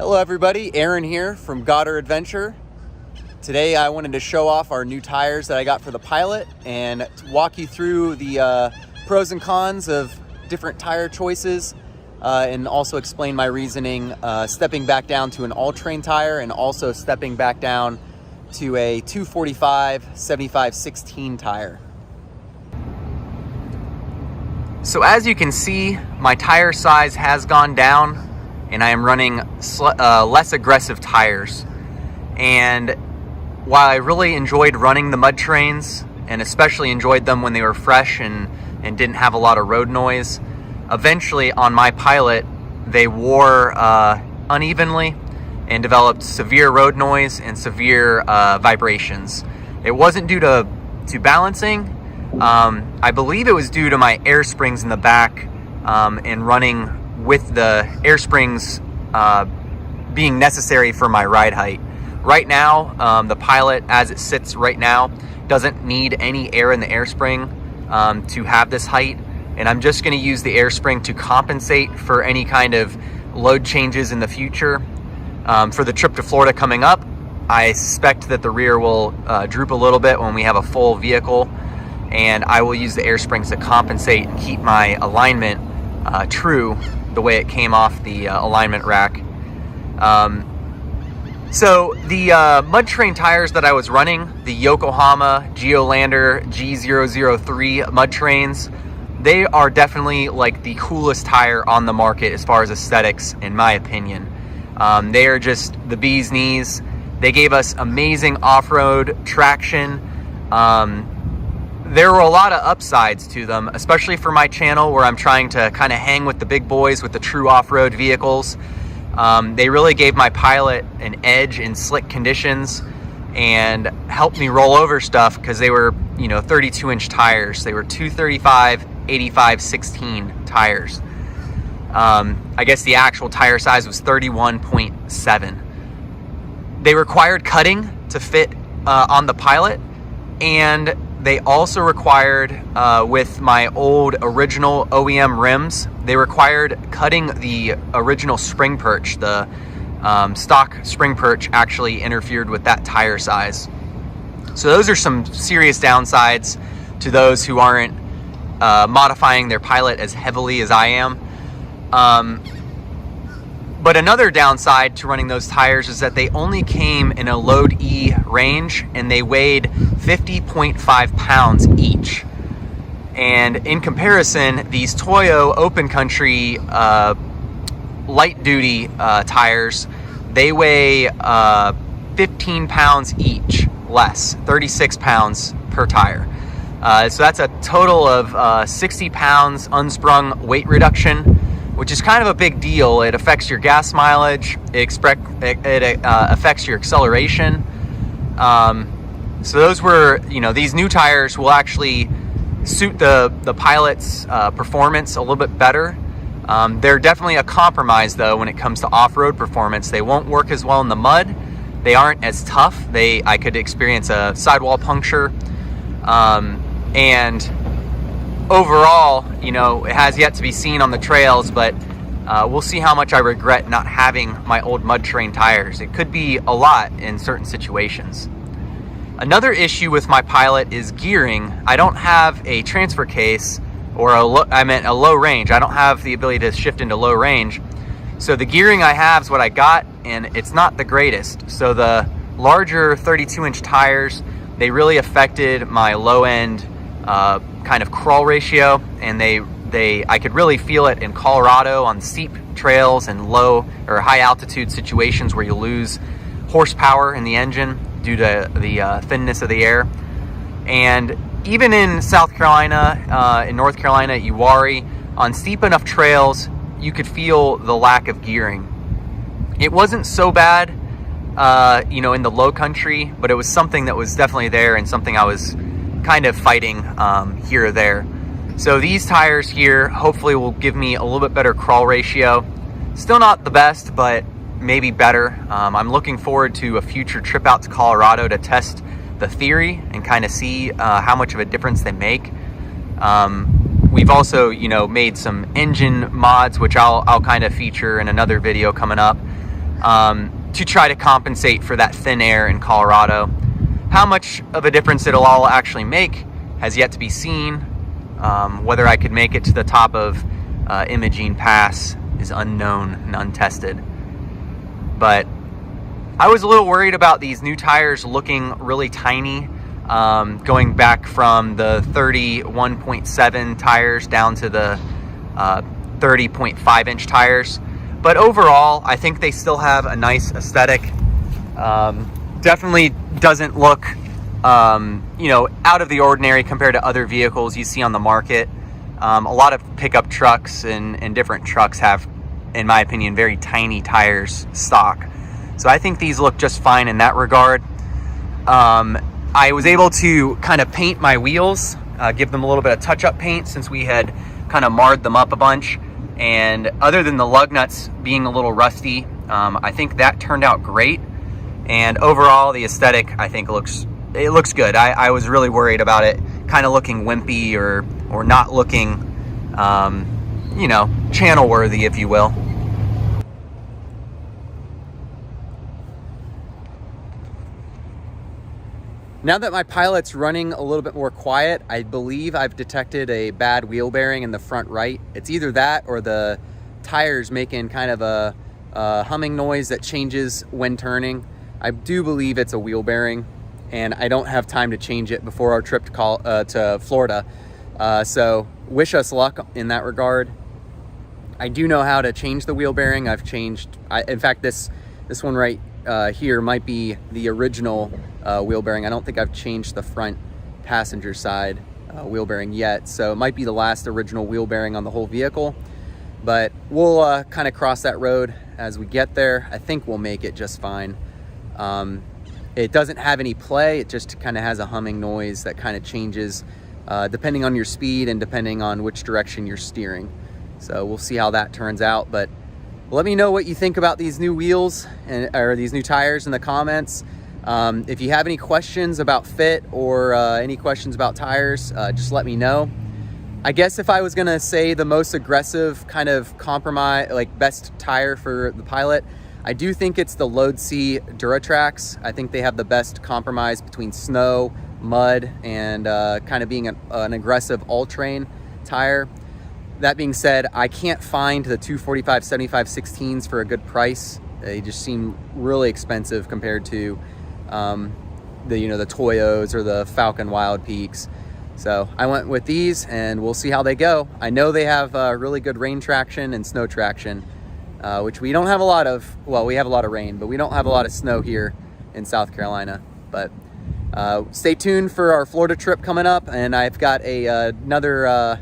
Hello everybody, Aaron here from Goddard Adventure. Today I wanted to show off our new tires that I got for the Pilot and walk you through the pros and cons of different tire choices and also explain my reasoning stepping back down to an all-terrain tire and also stepping back down to a 245 75/16 tire. So as you can see, my tire size has gone down and I am running less aggressive tires. And while I really enjoyed running the mud trains, and especially enjoyed them when they were fresh and didn't have a lot of road noise, eventually on my Pilot, they wore unevenly and developed severe road noise and severe vibrations. It wasn't due to balancing. I believe it was due to my air springs in the back and running with the air springs being necessary for my ride height. Right now, the Pilot, as it sits right now, doesn't need any air in the air spring to have this height, and I'm just going to use the air spring to compensate for any kind of load changes in the future. For the trip to Florida coming up, I suspect that the rear will droop a little bit when we have a full vehicle, and I will use the air springs to compensate and keep my alignment true the way it came off the alignment rack. So the mud train tires that I was running, the Yokohama Geolander G003 mud trains, they are definitely like the coolest tire on the market as far as aesthetics, in my opinion. They are just the bee's knees. They gave us amazing off-road traction. There were a lot of upsides to them, especially for my channel where I'm trying to kind of hang with the big boys with the true off-road vehicles. They really gave my Pilot an edge in slick conditions and helped me roll over stuff because they were, 32-inch tires. They were 235 85/16 tires. I guess the actual tire size was 31.7. They required cutting to fit on the Pilot, and they also required, with my old original OEM rims, they required cutting the original spring perch. The stock spring perch actually interfered with that tire size. So those are some serious downsides to those who aren't modifying their Pilot as heavily as I am. But another downside to running those tires is that they only came in a load E range and they weighed 50.5 pounds each. And in comparison, these Toyo Open Country light duty tires, they weigh 15 pounds each less, 36 pounds per tire. So that's a total of 60 pounds unsprung weight reduction, which is kind of a big deal. It affects your gas mileage, it affects your acceleration. So those were, these new tires will actually suit the Pilot's performance a little bit better. They're definitely a compromise though when it comes to off-road performance. They won't work as well in the mud. They aren't as tough. I could experience a sidewall puncture. And overall, it has yet to be seen on the trails, but we'll see how much I regret not having my old mud train tires. It could be a lot in certain situations. Another issue with my Pilot is gearing. I don't have a transfer case, or a low range. I don't have the ability to shift into low range. So the gearing I have is what I got, and it's not the greatest. So the larger 32-inch tires, they really affected my low end kind of crawl ratio, and I could really feel it in Colorado on steep trails and low or high altitude situations where you lose horsepower in the engine due to the thinness of the air. And even in South Carolina, in North Carolina at Uwharrie, on steep enough trails, you could feel the lack of gearing. It wasn't so bad, in the low country, but it was something that was definitely there and something I was kind of fighting here or there. So these tires here hopefully will give me a little bit better crawl ratio. Still not the best, but maybe better. I'm looking forward to a future trip out to Colorado to test the theory and kind of see how much of a difference they make. We've also, made some engine mods, which I'll kind of feature in another video coming up. to try to compensate for that thin air in Colorado. How much of a difference it'll all actually make has yet to be seen. Whether I could make it to the top of Imogene Pass is unknown and untested. But I was a little worried about these new tires looking really tiny, going back from the 31.7 tires down to the 30.5 inch tires. But overall, I think they still have a nice aesthetic. Definitely doesn't look, you know, out of the ordinary compared to other vehicles you see on the market. A lot of pickup trucks and different trucks have, in my opinion, very tiny tires stock. So I think these look just fine in that regard. I was able to kind of paint my wheels, give them a little bit of touch-up paint since we had kind of marred them up a bunch. And other than the lug nuts being a little rusty, I think that turned out great. And overall, the aesthetic, I think, looks good. I was really worried about it kind of looking wimpy or not looking, you know, channel worthy, if you will. Now that my Pilot's running a little bit more quiet, I believe I've detected a bad wheel bearing in the front right. It's either that or the tires making kind of a humming noise that changes when turning. I do believe it's a wheel bearing, and I don't have time to change it before our trip to Florida. So wish us luck in that regard. I do know how to change the wheel bearing. I've changed, in fact, this one right here might be the original wheel bearing. I don't think I've changed the front passenger side wheel bearing yet, so it might be the last original wheel bearing on the whole vehicle, but we'll kind of cross that road as we get there. I think we'll make it just fine. It doesn't have any play, it just kind of has a humming noise that kind of changes depending on your speed and depending on which direction you're steering. So we'll see how that turns out, but let me know what you think about these new wheels or these new tires in the comments. If you have any questions about fit or any questions about tires, just let me know. I guess if I was gonna say the most aggressive kind of compromise, like best tire for the Pilot, I do think it's the Load C Duratrax. I think they have the best compromise between snow, mud, and kind of being an aggressive all-terrain tire. That being said, I can't find the 245 75 16s for a good price. They just seem really expensive compared to the Toyos or the Falcon Wild Peaks. So I went with these, and we'll see how they go. I know they have really good rain traction and snow traction, which we don't have a lot of. Well, we have a lot of rain, but we don't have a lot of snow here in South Carolina. But stay tuned for our Florida trip coming up, and I've got another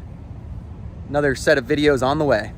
set of videos on the way.